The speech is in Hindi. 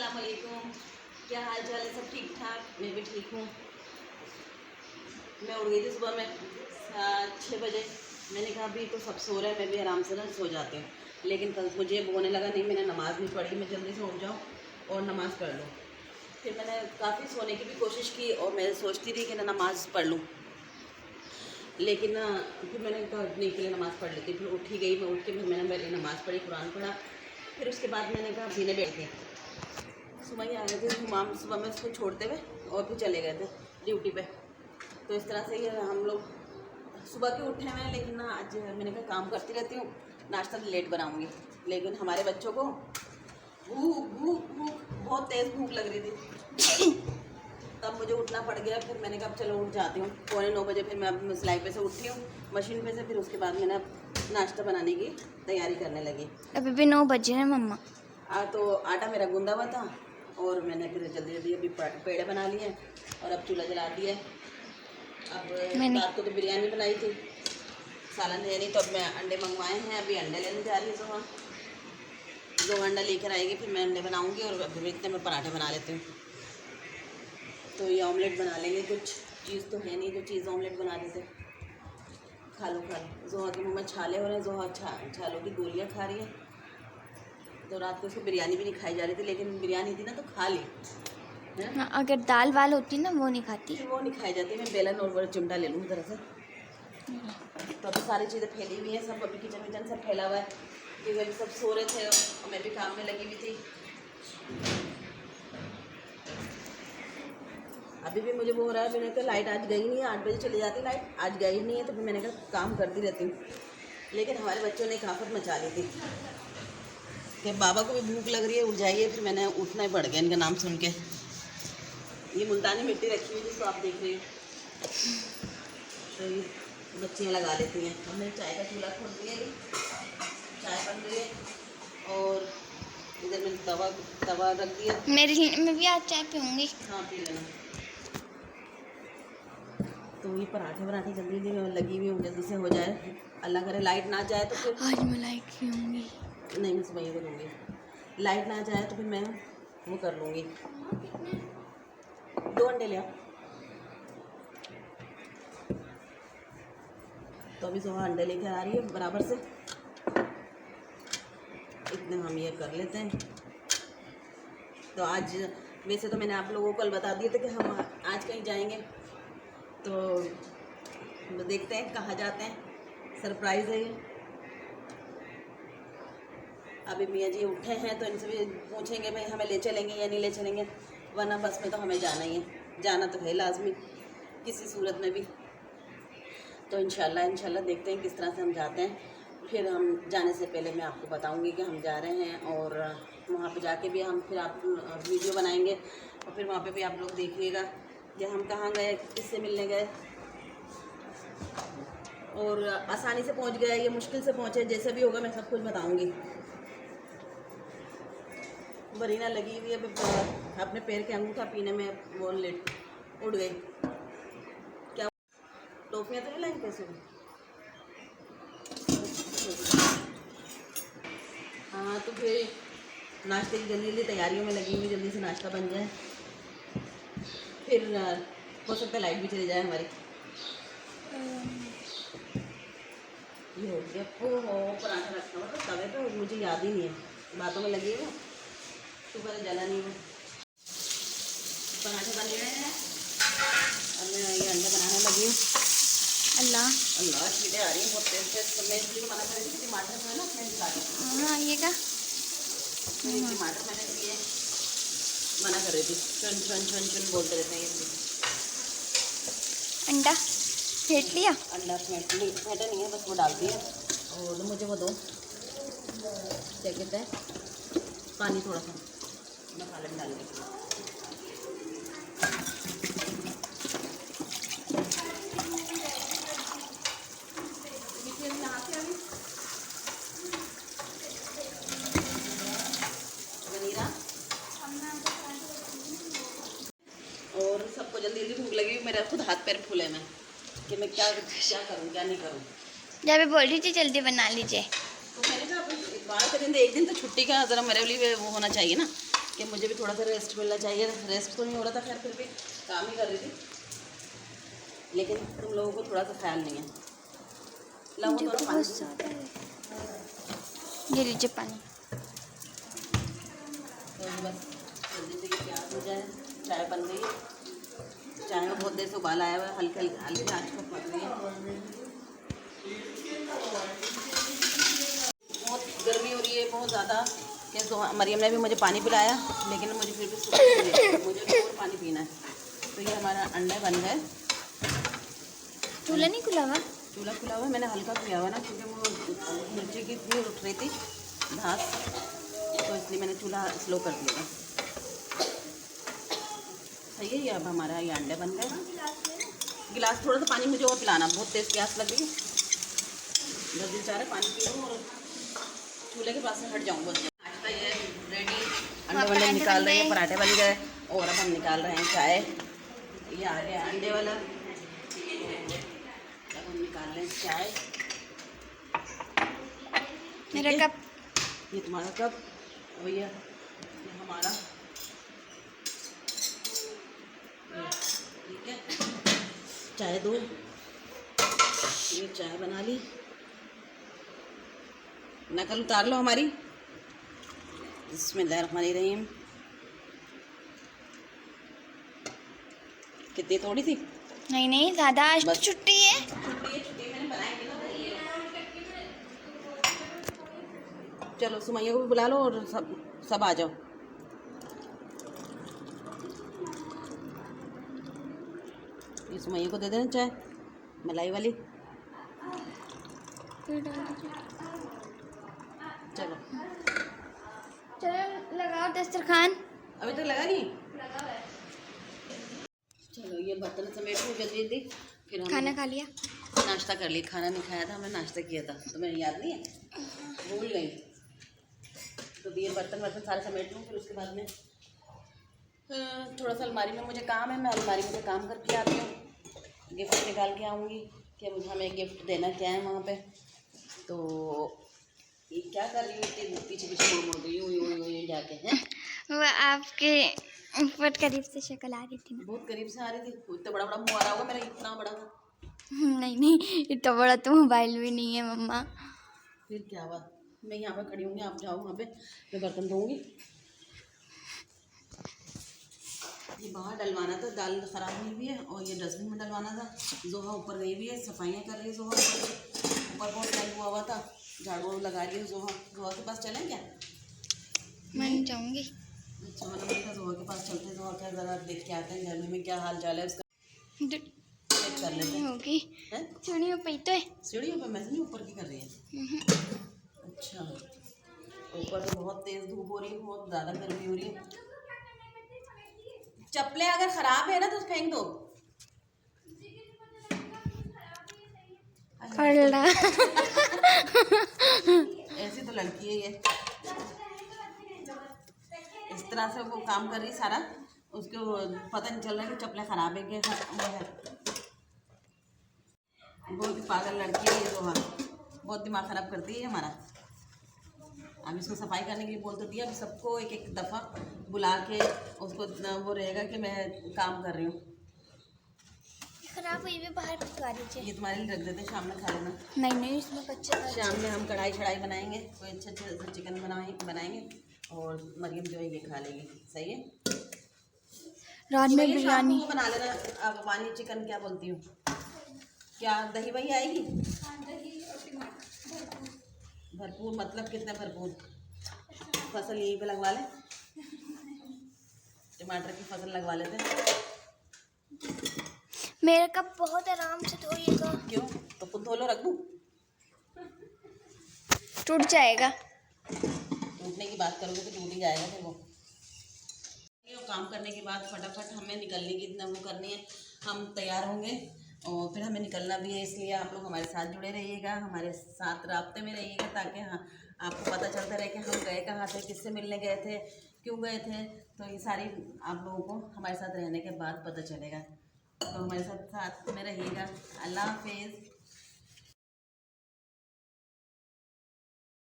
अस्सलाम वालेकुम। क्या हाल चाल है? सब ठीक ठाक? मैं भी ठीक हूँ। मैं उठ गई थी सुबह में 6 बजे। मैंने कहा अभी तो सब सो रहे हैं, मैं भी आराम से ना सो जाती हूँ। लेकिन कल मुझे होने लगा नहीं, मैंने नमाज़ नहीं पढ़ी, मैं जल्दी से उठ जाऊँ और नमाज़ पढ़ लूँ। फिर मैंने काफ़ी सोने की भी कोशिश की और मैं सोचती थी कि ना नमाज़ पढ़ लूँ, लेकिन फिर मैंने कहा नहीं, पहले नमाज़ पढ़ लेती। फिर उठ ही गई मैं, उठ के फिर मैंने मेरी नमाज़ पढ़ी, कुरान पढ़ा। फिर उसके बाद मैंने कहा पीने बैठी। सुबह ही आ गए थे माम, सुबह में उसको छोड़ते हुए और फिर चले गए थे ड्यूटी पे। तो इस तरह से ही हम लोग सुबह के उठे हुए हैं। लेकिन ना आज मैंने कहा काम करती रहती हूँ, नाश्ता लेट बनाऊँगी। लेकिन हमारे बच्चों को भूख भूख भूख बहुत तेज़ भूख लग रही थी, तब मुझे उठना पड़ गया। फिर मैंने कहा चलो उठ जाती हूँ। 8:45 बजे फिर मैं अब सिलाई पे से उठी हूँ, मशीन पे से। फिर उसके बाद मैंने नाश्ता बनाने की तैयारी करने लगी। अभी भी 9 बजे हैं मम्मा। तो आटा मेरा गूंदा हुआ था और मैंने फिर जल्दी जल्दी अभी पेड़े बना लिए और अब चूल्हा जला दिया। अब रात को तो बिरयानी बनाई थी, सालन है नहीं, तो अब मैं अंडे मंगवाए हैं, अभी अंडे लेने जा रही हूँ। जो अंडा लेकर आएगी फिर मैं अंडे बनाऊँगी और अभी इतने में पराठे बना लेती हूँ। तो ये ऑमलेट बना लेंगे, कुछ चीज़ तो है नहीं तो चीज़ ऑमलेट बना देते। खा लो खा लो। जोहा के मुँह में छाले हो रहे हैं, जोहा छालों की गोलियाँ खा रही है। तो रात को उसको बिरयानी भी नहीं खाई जा रही थी, लेकिन बिरयानी थी ना तो खा ली है। हाँ, अगर दाल वाल होती ना वो नहीं खाती, फिर वो नहीं खाई जाती। मैं बेलन और बड़ा चिमटा ले लूँ तरह से। तो अभी सारी चीज़ें फैली हुई हैं, सब अभी किचन विचन सब फैला हुआ है क्योंकि अभी सब सो रहे थे और मैं भी काम में लगी हुई थी। अभी भी मुझे वो हो रहा है, मैंने कहा लाइट आज गई नहीं है, 8 बजे चली जाती लाइट, आज गई नहीं है। तो फिर मैंने कहा काम करती रहती हूँ। लेकिन हमारे बच्चों ने काफ़त मचा ली थी कि बाबा को भी भूख लग रही है, उठ जाइए। फिर मैंने उठना ही पड़ गया इनका नाम सुन के। ये मुल्तानी मिट्टी रखी हुई जिसको आप देख रहे हैं, तो ये बच्चियाँ लगा लेती हैं। हमने चाय का चूल्हा खोल दिया, चाय बन रही है और इधर मैंने तवा रख दिया। मैं भी आज चाय पीऊँगी। हाँ पी लेना। तो ये पराठे वराठे जल्दी जल्दी लगी हुई हूँ, जल्दी से हो जाए। अल्लाह करे लाइट ना जाए तो फिर आज मैं लाइट पीऊँगी। नहीं, मैं सुबह ये करूँगी। लाइट ना जाए तो फिर मैं वो कर लूँगी, 2 अंडे ले आओ। तो अभी सुबह अंडे लेकर आ रही है बराबर से, इतने हम ये कर लेते हैं। तो आज वैसे तो मैंने आप लोगों को कल बता दिए थे कि हम आज कहीं जाएंगे, तो देखते हैं कहाँ जाते हैं, सरप्राइज़ है ये। अभी मियाँ जी उठे हैं तो इनसे भी पूछेंगे भाई हमें ले चलेंगे या नहीं ले चलेंगे, वरना बस में तो हमें जाना ही है, जाना तो है लाजमी किसी सूरत में भी। तो इंशाल्लाह देखते हैं किस तरह से हम जाते हैं। फिर हम जाने से पहले मैं आपको बताऊंगी कि हम जा रहे हैं, और वहाँ पे जाके भी हम फिर आप वीडियो बनाएंगे और फिर वहाँ पे भी आप लोग देखिएगा कि हम कहाँ गए, किससे मिलने गए, और आसानी से पहुँच गए या मुश्किल से पहुँचे, जैसे भी होगा मैं सब कुछ बताऊँगी। बरीना लगी हुई है अपने पैर के अंगूठा पीने में, वो लेट उड़ गई। क्या टॉफियाँ तो नहीं लाई पैसे? हाँ, तो फिर नाश्ते की जल्दी जल्दी तैयारियों में लगी हुई, जल्दी से नाश्ता बन जाए। फिर हो सकता है लाइट भी चली जाए हमारी। ये हो गया। ओहो, पराठा रखना मतलब तवे पे, मुझे याद ही नहीं है, बातों में लगी है, सुबह से जला नहीं है। पराठे बन रहे हैं और मैं ये अंडा बनाने लगी हूँ। अल्लाह अल्लाह चीज़ें आ रही हैं बहुत तेज तेज। तो मैं इसलिए मना कर रही थी, टमाटर जो है ना अपने निकाले। हाँ ये का टमाटर मैंने लिए मना कर रही थी, चुन चुन चुन चुन बोलते रहते हैं ये। अंडा फेंट लिया, अंडा फेंटा नहीं है, बस वो डाल दिया। और मुझे वो दो, क्या कहते हैं, पानी थोड़ा सा मसाले में डाल दें। और सबको जल्दी जल्दी भूख लगी, मेरा खुद हाथ पैर फूले में कि मैं क्या क्या करूँ क्या नहीं करूँ। जब मैं बोल रही थी जल्दी बना लीजिए, तो मैंने कहा इतवार के दिन, एक दिन तो छुट्टी का ज़रा मेरे लिए वो होना चाहिए ना, कि मुझे भी थोड़ा सा रेस्ट मिलना चाहिए। रेस्ट तो नहीं हो रहा था, खैर फिर भी काम ही कर रही थी, लेकिन तुम लोगों को थोड़ा सा ख्याल नहीं है। लाओ मुझे थोड़ा बहुत पानी। ज़्यादा है। ये लीजिए पानी। तो बस जल्दी से ये प्याज हो जाए। चाय बन गई है, चाय में बहुत देर से उबाल आया हुआ है, हल्की हल्की आँच पर पक रही है। बहुत गर्मी हो रही है, बहुत ज़्यादा। कि तो मरियम ने भी मुझे पानी पिलाया, लेकिन मुझे फिर भी मुझे भी और पानी पीना है। तो ये हमारा अंडे बन गए। चूल्हा नहीं खुला हुआ? चूल्हा खुला हुआ है, मैंने हल्का किया हुआ ना, क्योंकि वो नीचे की इतनी उठ रही थी घास, तो इसलिए मैंने चूल्हा स्लो कर दिया था। सही है ये। अब हमारा ये अंडे बन गए। गिलास थोड़ा सा पानी मुझे और पिलाना, बहुत तेज़ प्यास लग रही है। 10 दिन चाह रहे पानी पी लूँ और चूल्हे के पास से हट जाऊँ। बस नाश्ता ये रेडी, अंडे वंडे निकाल रहे हैं, पराठे बन गए और अब हम निकाल रहे हैं चाय। ये आ गया अंडे वाला, अब हम निकाल रहे हैं चाय। मेरा कप। ये तुम्हारा कप, भैया ये हमारा। ठीक है, चाय दो। ये चाय बना ली, नकल उतार लो हमारी। बिस्मिल्लाहिर्रहमानिर्रहीम। कितनी थोड़ी थी? नहीं नहीं, ज़्यादा। आज तो बस। छुट्टी है। छुट्टी मैंने बनाएंगे ना। चलो सुमैया को भी बुला लो और सब आ जाओ। ये सुमैया को दे देना चाय, मलाई वाली। चलो चलो लगाओ दस्तरखान। अभी तक लगा नहीं। चलो ये बर्तन समेट लो जल्दी जल्दी, फिर हम खाना खा लिया? नाश्ता कर लिया। खाना नहीं खाया था, हमने नाश्ता किया था, तुम्हें याद नहीं है? भूल गई। तो ये बर्तन सारे समेट लूँ, फिर उसके बाद में थोड़ा सा अलमारी में मुझे काम है, मैं अलमारी में से काम करके आती हूँ, गिफ्ट निकाल के आऊँगी कि मुझे हमें गिफ्ट देना क्या है वहाँ पे। तो ये क्या कर रही हूँ, पीछे पीछे मुड़ गई यूँ जाके हैं। वो आपके बहुत करीब से शक्ल आ रही थी ना। बहुत करीब से आ रही थी। इतना बड़ा बड़ा मुँह आ रहा होगा मेरा, इतना बड़ा था। नहीं नहीं, इतना बड़ा तो मोबाइल भी नहीं है मम्मा। फिर क्या हुआ, मैं यहाँ पे खड़ी होंगी, आप जाओ वहाँ पे, मैं बर्तन धोऊंगी। ये बाहर डलवाना था, दाल ख़राब हुई हुई है, और ये डस्टबिन में डलवाना था। जोहा ऊपर गई हुई है, सफाइयाँ कर रही है। जोहा ऊपर बहुत टाइम हुआ हुआ था, झाड़ू लगा रही है। जोहा के पास चलें क्या? मैं जाऊँगी। अच्छा, मैंने बोला जोहा के पास चलते हैं। जोहा क्या ज़रा देख के आते हैं घर में क्या हाल चाल है उसका, चेक कर लेते हैं। होगी हैं सीढ़ियों पे ही तो है। सीढ़ियों पर? मैं नहीं, ऊपर की कर रही है। अच्छा, ऊपर तो बहुत तेज़ धूप हो रही है, बहुत ज़्यादा गर्मी हो रही है। चप्पलें अगर ख़राब है ना तो फेंक दो। ऐसी तो लड़की है ये, इस तरह से वो काम कर रही सारा, उसको पता नहीं चल रहा है कि चप्पलें ख़राब है कि वो है। बहुत ही पागल लड़की है ये। जोहा बहुत दिमाग ख़राब करती है हमारा। अब इसको सफाई करने के लिए बोल तो दिया, अब सबको एक एक दफ़ा बुला के उसको वो रहेगा कि मैं काम कर रही हूँ। खराब हुई भी बाहर भिजवा दीजिए। ये तुम्हारे लिए रख देते हैं, शाम में खा लेना। नहीं नहीं, इसमें बच्चे शाम में हम कढ़ाई शढ़ाई बनाएंगे, कोई अच्छे अच्छे चिकन बनाएंगे और मरियम जो है ये खा लेगी। सही है। रात में शाम बिरयानी को बना लेना। अफगानी चिकन क्या बोलती हूँ, क्या दही वही आएगी? भरपूर मतलब कितना भरपूर? फसल यहीं पे लगवा लें, टमाटर की फसल लगवा लेते हैं। मेरा कप बहुत आराम से धोइएगा। क्यों? तो खुद धो लो, रख दूँ? टूट जाएगा। टूटने की बात करोगे तो टूट ही जाएगा फिर वो। काम करने के बाद फटाफट हमें निकलने की इतना वो करनी है, हम तैयार होंगे और फिर हमें निकलना भी है। इसलिए आप लोग हमारे साथ जुड़े रहिएगा, हमारे साथ राब्ते में रहिएगा, ताकि हाँ आपको पता चलता रहे कि हम गए कहाँ थे, किससे मिलने गए थे, क्यों गए थे। तो ये सारी आप लोगों को हमारे साथ रहने के बाद पता चलेगा। तो हमारे साथ में रहिएगा। अल्लाह हाफिज़।